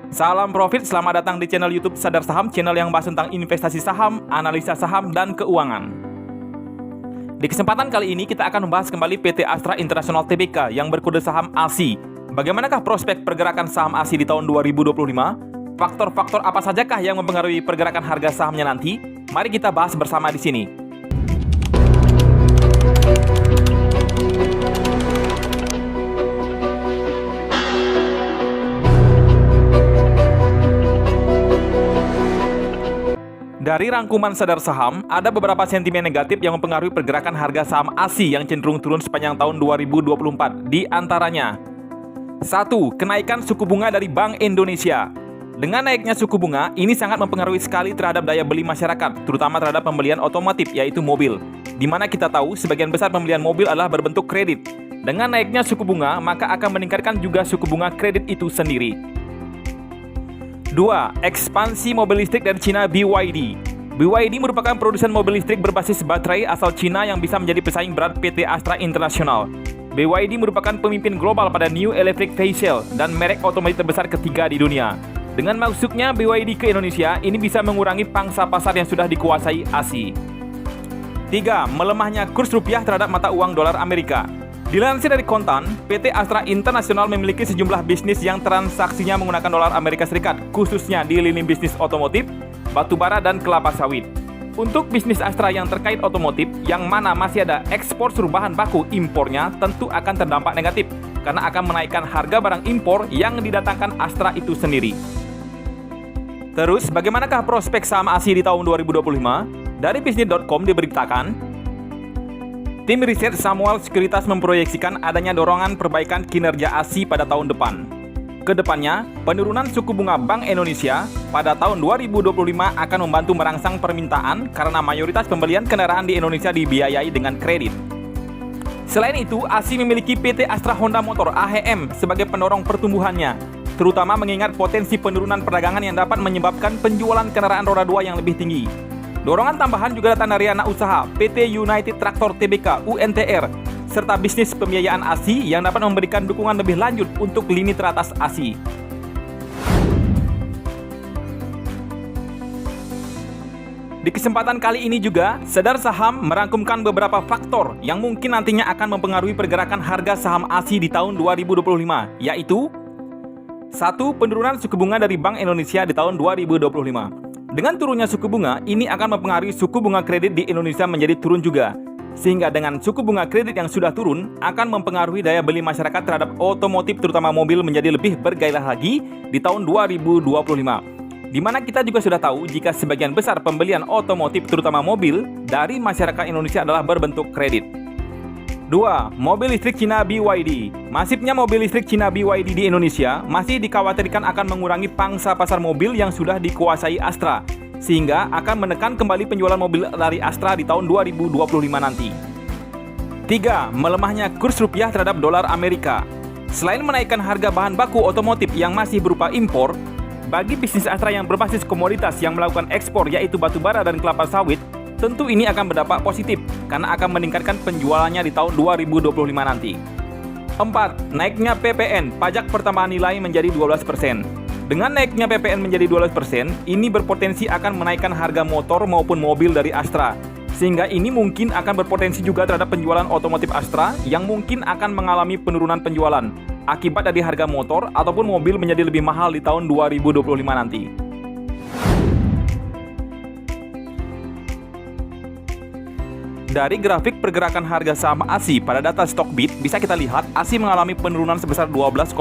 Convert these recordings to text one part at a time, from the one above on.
Salam profit, selamat datang di channel YouTube Sadar Saham, channel yang bahas tentang investasi saham, analisa saham, dan keuangan. Di kesempatan kali ini kita akan membahas kembali PT Astra International Tbk yang berkode saham ASI. Bagaimanakah prospek pergerakan saham ASI di tahun 2025? Faktor-faktor apa sajakah yang mempengaruhi pergerakan harga sahamnya nanti? Mari kita bahas bersama di sini. Dari rangkuman Sadar Saham, ada beberapa sentimen negatif yang mempengaruhi pergerakan harga saham ASI yang cenderung turun sepanjang tahun 2024. Di antaranya, 1. Kenaikan suku bunga dari Bank Indonesia. Dengan naiknya suku bunga, ini sangat mempengaruhi sekali terhadap daya beli masyarakat, terutama terhadap pembelian otomotif, yaitu mobil. Di mana kita tahu sebagian besar pembelian mobil adalah berbentuk kredit. Dengan naiknya suku bunga, maka akan meningkatkan juga suku bunga kredit itu sendiri. 2. Ekspansi mobil listrik dari Cina BYD. BYD merupakan produsen mobil listrik berbasis baterai asal Cina yang bisa menjadi pesaing berat PT Astra International. BYD merupakan pemimpin global pada New Electric Vehicle dan merek otomotif terbesar ketiga di dunia. Dengan masuknya BYD ke Indonesia, ini bisa mengurangi pangsa pasar yang sudah dikuasai ASI. 3. Melemahnya kurs rupiah terhadap mata uang dolar Amerika. Dilansir dari Kontan, PT Astra International memiliki sejumlah bisnis yang transaksinya menggunakan dolar Amerika Serikat, khususnya di lini bisnis otomotif, batubara, dan kelapa sawit. Untuk bisnis Astra yang terkait otomotif, yang mana masih ada ekspor bahan baku impornya, tentu akan terdampak negatif, karena akan menaikkan harga barang impor yang didatangkan Astra itu sendiri. Terus, bagaimanakah prospek saham ASI di tahun 2025? Dari bisnis.com diberitakan, tim riset Samuel Sekuritas memproyeksikan adanya dorongan perbaikan kinerja ASI pada tahun depan. Kedepannya, penurunan suku bunga Bank Indonesia pada tahun 2025 akan membantu merangsang permintaan karena mayoritas pembelian kendaraan di Indonesia dibiayai dengan kredit. Selain itu, ASI memiliki PT Astra Honda Motor (AHM) sebagai pendorong pertumbuhannya, terutama mengingat potensi penurunan perdagangan yang dapat menyebabkan penjualan kendaraan roda 2 yang lebih tinggi. Dorongan tambahan juga datang dari anak usaha PT United Tractor Tbk (UNTR) serta bisnis pembiayaan ASI yang dapat memberikan dukungan lebih lanjut untuk lini teratas ASI. Di kesempatan kali ini juga, Sadar Saham merangkumkan beberapa faktor yang mungkin nantinya akan mempengaruhi pergerakan harga saham ASI di tahun 2025, yaitu 1. Penurunan suku bunga dari Bank Indonesia di tahun 2025. Dengan turunnya suku bunga, ini akan mempengaruhi suku bunga kredit di Indonesia menjadi turun juga. Sehingga dengan suku bunga kredit yang sudah turun, akan mempengaruhi daya beli masyarakat terhadap otomotif terutama mobil menjadi lebih bergairah lagi di tahun 2025. Di mana kita juga sudah tahu jika sebagian besar pembelian otomotif terutama mobil dari masyarakat Indonesia adalah berbentuk kredit. 2. Mobil listrik Cina BYD. Masifnya mobil listrik Cina BYD di Indonesia masih dikhawatirkan akan mengurangi pangsa pasar mobil yang sudah dikuasai Astra, sehingga akan menekan kembali penjualan mobil dari Astra di tahun 2025 nanti. 3. Melemahnya kurs rupiah terhadap dolar Amerika. Selain menaikkan harga bahan baku otomotif yang masih berupa impor, bagi bisnis Astra yang berbasis komoditas yang melakukan ekspor yaitu batubara dan kelapa sawit, tentu ini akan berdampak positif karena akan meningkatkan penjualannya di tahun 2025 nanti. 4. Naiknya PPN, pajak pertambahan nilai menjadi 12%. Dengan naiknya PPN menjadi 12%, ini berpotensi akan menaikkan harga motor maupun mobil dari Astra. Sehingga ini mungkin akan berpotensi juga terhadap penjualan otomotif Astra yang mungkin akan mengalami penurunan penjualan akibat dari harga motor ataupun mobil menjadi lebih mahal di tahun 2025 nanti. Dari grafik pergerakan harga saham ASI pada data Stockbit, bisa kita lihat ASI mengalami penurunan sebesar 12,29%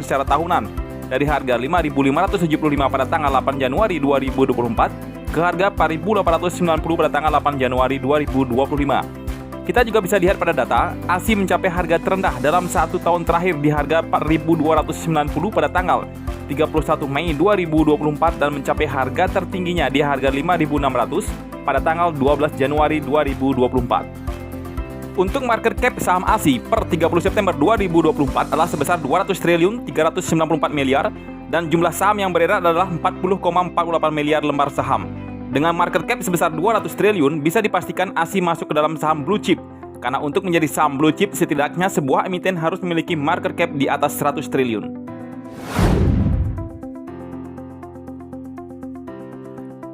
secara tahunan dari harga 5.575 pada tanggal 8 Januari 2024 ke harga 4.890 pada tanggal 8 Januari 2025. Kita juga bisa lihat pada data, ASI mencapai harga terendah dalam 1 tahun terakhir di harga 4.290 pada tanggal 31 Mei 2024 dan mencapai harga tertingginya di harga 5.600 pada tanggal 12 Januari 2024. Untuk market cap saham ASI per 30 September 2024 adalah sebesar 200 triliun 394 miliar dan jumlah saham yang beredar adalah 40,48 miliar lembar saham. Dengan market cap sebesar 200 triliun, bisa dipastikan ASI masuk ke dalam saham blue chip. Karena untuk menjadi saham blue chip, setidaknya sebuah emiten harus memiliki market cap di atas 100 triliun.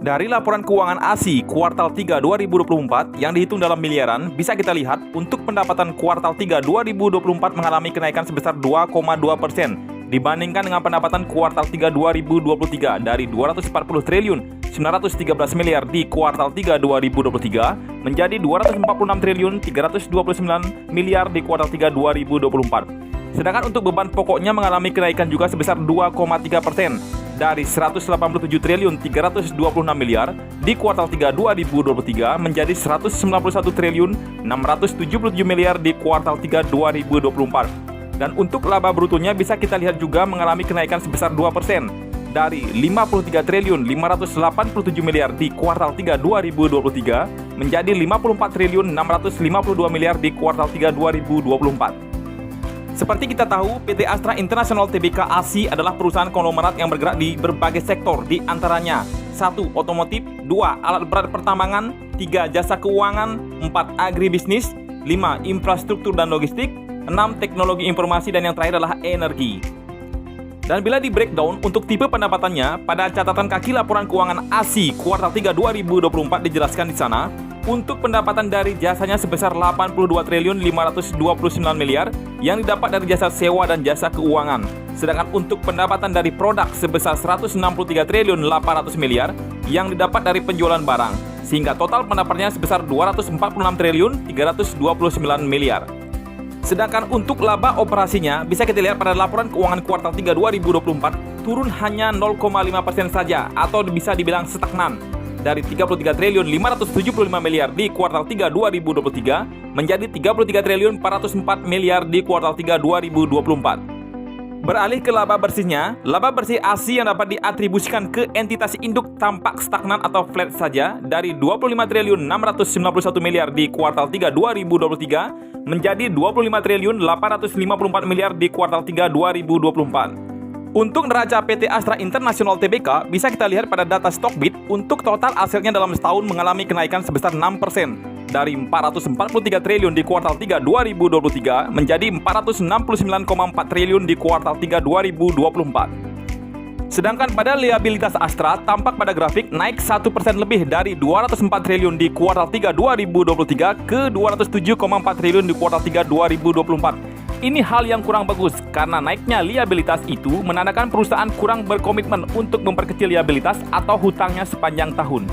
Dari laporan keuangan ASI kuartal 3 2024 yang dihitung dalam miliaran, bisa kita lihat untuk pendapatan kuartal 3 2024 mengalami kenaikan sebesar 2,2% dibandingkan dengan pendapatan kuartal 3 2023 dari 240 triliun 913 miliar di kuartal 3 2023 menjadi 246 triliun 329 miliar di kuartal 3 2024. Sedangkan untuk beban pokoknya mengalami kenaikan juga sebesar 2,3% dari 187 triliun 326 miliar di kuartal 3 2023 menjadi 191 triliun 677 miliar di kuartal 3 2024. Dan untuk laba brutonya bisa kita lihat juga mengalami kenaikan sebesar 2% dari 53 triliun 587 miliar di kuartal 3 2023 menjadi 54 triliun 652 miliar di kuartal 3 2024. Seperti kita tahu, PT Astra International Tbk ASI adalah perusahaan konglomerat yang bergerak di berbagai sektor, di antaranya 1. Otomotif, 2. Alat berat pertambangan, 3. Jasa keuangan, 4. Agribisnis, 5. Infrastruktur dan logistik, 6. Teknologi informasi, dan yang terakhir adalah energi. Dan bila di breakdown untuk tipe pendapatannya, pada catatan kaki laporan keuangan ASI kuartal 3 2024 dijelaskan di sana, untuk pendapatan dari jasanya sebesar 82 triliun 529 miliar yang didapat dari jasa sewa dan jasa keuangan. Sedangkan untuk pendapatan dari produk sebesar 163 triliun 800 miliar yang didapat dari penjualan barang. Sehingga total pendapatnya sebesar 246 triliun 329 miliar. Sedangkan untuk laba operasinya bisa kita lihat pada laporan keuangan kuartal 3 2024 turun hanya 0,5% saja atau bisa dibilang stagnan. Dari 33 triliun 575 miliar di kuartal 3 2023 menjadi 33 triliun 404 miliar di kuartal 3 2024. Beralih ke laba bersihnya, laba bersih ASI yang dapat diatribusikan ke entitas induk tampak stagnan atau flat saja dari 25 triliun 691 miliar di kuartal 3 2023 menjadi 25 triliun 854 miliar di kuartal 3 2024. Untuk neraca PT Astra International Tbk, bisa kita lihat pada data Stockbit untuk total asetnya dalam setahun mengalami kenaikan sebesar 6% dari 443 triliun di kuartal 3 2023 menjadi 469,4 triliun di kuartal 3 2024. Sedangkan pada liabilitas Astra tampak pada grafik naik 1% lebih dari 204 triliun di kuartal 3 2023 ke 207,4 triliun di kuartal 3 2024. Ini hal yang kurang bagus karena naiknya liabilitas itu menandakan perusahaan kurang berkomitmen untuk memperkecil liabilitas atau hutangnya sepanjang tahun.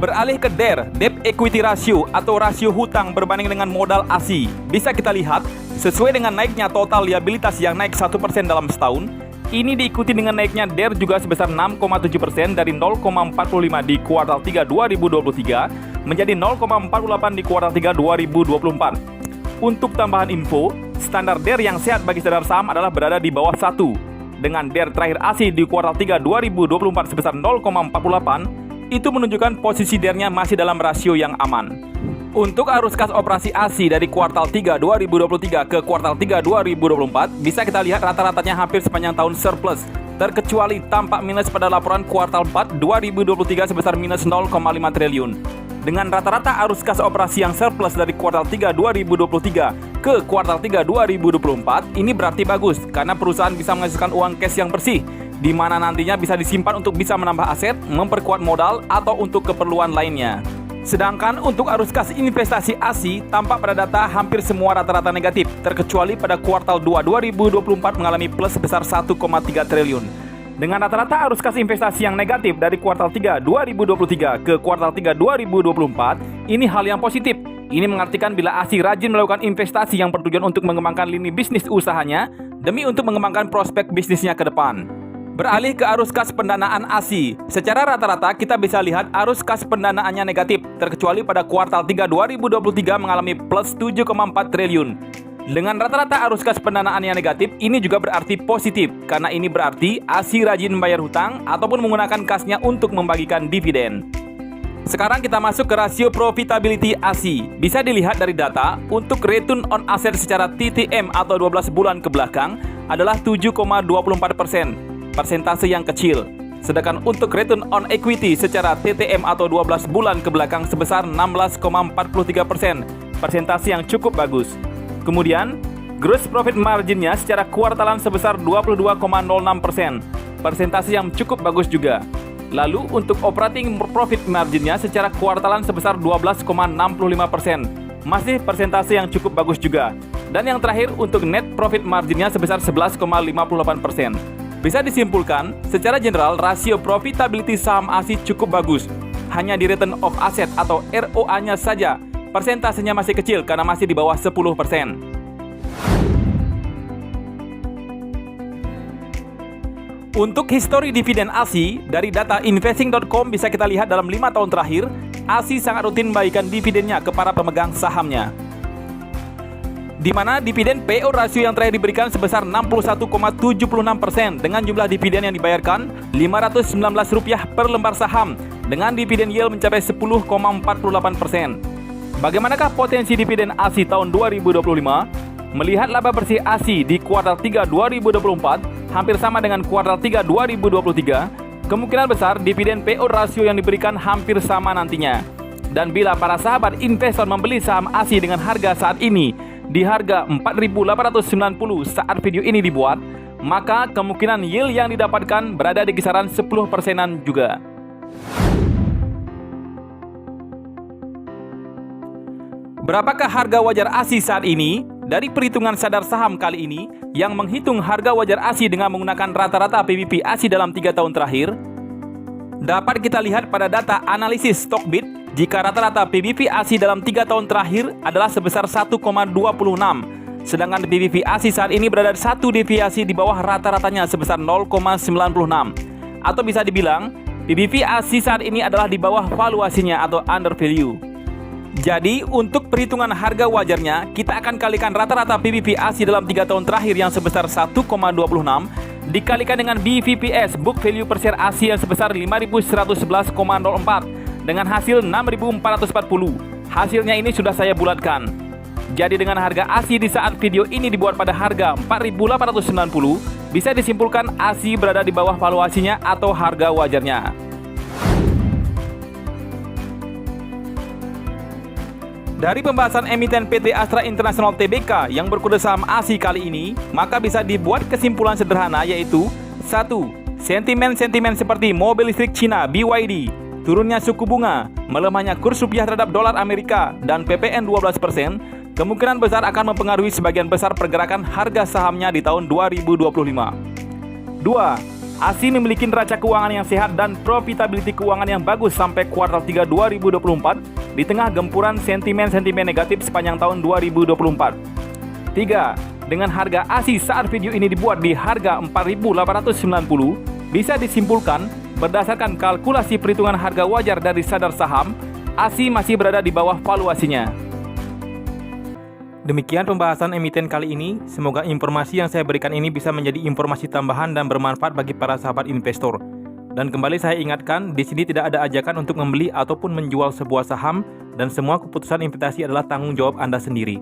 Beralih ke DER, Debt Equity Ratio atau rasio hutang berbanding dengan modal ASI. Bisa kita lihat, sesuai dengan naiknya total liabilitas yang naik 1% dalam setahun, ini diikuti dengan naiknya DER juga sebesar 6,7% dari 0,45 di kuartal 3 2023 menjadi 0,48 di kuartal 3 2024. Untuk tambahan info, standar DER yang sehat bagi sadar saham adalah berada di bawah 1. Dengan DER terakhir ASI di kuartal 3 2024 sebesar 0,48, itu menunjukkan posisi DER-nya masih dalam rasio yang aman. Untuk arus kas operasi ASI dari kuartal 3 2023 ke kuartal 3 2024, bisa kita lihat rata-ratanya hampir sepanjang tahun surplus, terkecuali tampak minus pada laporan kuartal 4 2023 sebesar minus 0,5 triliun. Dengan rata-rata arus kas operasi yang surplus dari kuartal 3 2023 ke kuartal 3 2024, ini berarti bagus karena perusahaan bisa menghasilkan uang cash yang bersih, di mana nantinya bisa disimpan untuk bisa menambah aset, memperkuat modal, atau untuk keperluan lainnya. Sedangkan untuk arus kas investasi ASI tampak pada data hampir semua rata-rata negatif, terkecuali pada kuartal 2 2024 mengalami plus sebesar 1,3 triliun. Dengan rata-rata arus kas investasi yang negatif dari kuartal 3 2023 ke kuartal 3 2024, ini hal yang positif. Ini mengartikan bila ASI rajin melakukan investasi yang bertujuan untuk mengembangkan lini bisnis usahanya demi untuk mengembangkan prospek bisnisnya ke depan. Beralih ke arus kas pendanaan ASI. Secara rata-rata kita bisa lihat arus kas pendanaannya negatif, terkecuali pada kuartal 3 2023 mengalami plus 7,4 triliun. Dengan rata-rata arus kas pendanaan yang negatif, ini juga berarti positif, karena ini berarti ASI rajin membayar hutang ataupun menggunakan kasnya untuk membagikan dividen. Sekarang kita masuk ke rasio profitability ASI. Bisa dilihat dari data, untuk return on asset secara TTM atau 12 bulan ke belakang adalah 7,24%, persentase yang kecil. Sedangkan untuk return on equity secara TTM atau 12 bulan ke belakang sebesar 16,43%, persentase yang cukup bagus. Kemudian, gross profit marginnya secara kuartalan sebesar 22,06%, persentase yang cukup bagus juga. Lalu untuk operating profit marginnya secara kuartalan sebesar 12,65%. Masih persentase yang cukup bagus juga. Dan yang terakhir untuk net profit marginnya sebesar 11,58%. Bisa disimpulkan, secara general rasio profitability saham ASI cukup bagus. Hanya di return of asset atau ROA-nya saja, persentasenya masih kecil karena masih di bawah 10%. Untuk histori dividen ASI, dari data investing.com bisa kita lihat dalam 5 tahun terakhir, ASI sangat rutin membagikan dividennya kepada pemegang sahamnya. Di mana dividen payout ratio yang terakhir diberikan sebesar 61,76% dengan jumlah dividen yang dibayarkan Rp519 per lembar saham dengan dividen yield mencapai 10,48%. Bagaimanakah potensi dividen ASI tahun 2025? Melihat laba bersih ASI di kuartal 3 2024 hampir sama dengan kuartal 3 2023, kemungkinan besar dividen payout ratio yang diberikan hampir sama nantinya. Dan bila para sahabat investor membeli saham ASI dengan harga saat ini di harga 4.890 saat video ini dibuat, maka kemungkinan yield yang didapatkan berada di kisaran 10%-an juga. Berapakah harga wajar ASI saat ini? Dari perhitungan sadar saham kali ini, yang menghitung harga wajar ASI dengan menggunakan rata-rata PBV ASI dalam 3 tahun terakhir, dapat kita lihat pada data analisis Stockbit, jika rata-rata PBV ASI dalam 3 tahun terakhir adalah sebesar 1,26, sedangkan PBV ASI saat ini berada satu deviasi di bawah rata-ratanya sebesar 0,96. Atau bisa dibilang, PBV ASI saat ini adalah di bawah valuasinya atau under value. Jadi, untuk perhitungan harga wajarnya, kita akan kalikan rata-rata PBV ASI dalam 3 tahun terakhir yang sebesar 1,26 dikalikan dengan BVPS book value per share ASI yang sebesar 5.111,04 dengan hasil 6.440. Hasilnya ini sudah saya bulatkan. Jadi dengan harga ASI di saat video ini dibuat pada harga 4.890, bisa disimpulkan ASI berada di bawah valuasinya atau harga wajarnya. Dari pembahasan emiten PT Astra International Tbk yang berkode saham ASI kali ini, maka bisa dibuat kesimpulan sederhana yaitu 1. Sentimen-sentimen seperti mobil listrik Cina BYD, turunnya suku bunga, melemahnya kurs rupiah terhadap dolar Amerika, dan PPN 12%, kemungkinan besar akan mempengaruhi sebagian besar pergerakan harga sahamnya di tahun 2025. 2. ASI memiliki neraca keuangan yang sehat dan profitability keuangan yang bagus sampai kuartal 3 2024 di tengah gempuran sentimen-sentimen negatif sepanjang tahun 2024. 3. Dengan harga ASI saat video ini dibuat di harga 4.890, bisa disimpulkan berdasarkan kalkulasi perhitungan harga wajar dari sadar saham, ASI masih berada di bawah valuasinya. Demikian pembahasan emiten kali ini. Semoga informasi yang saya berikan ini bisa menjadi informasi tambahan dan bermanfaat bagi para sahabat investor. Dan kembali saya ingatkan, di sini tidak ada ajakan untuk membeli ataupun menjual sebuah saham dan semua keputusan investasi adalah tanggung jawab Anda sendiri.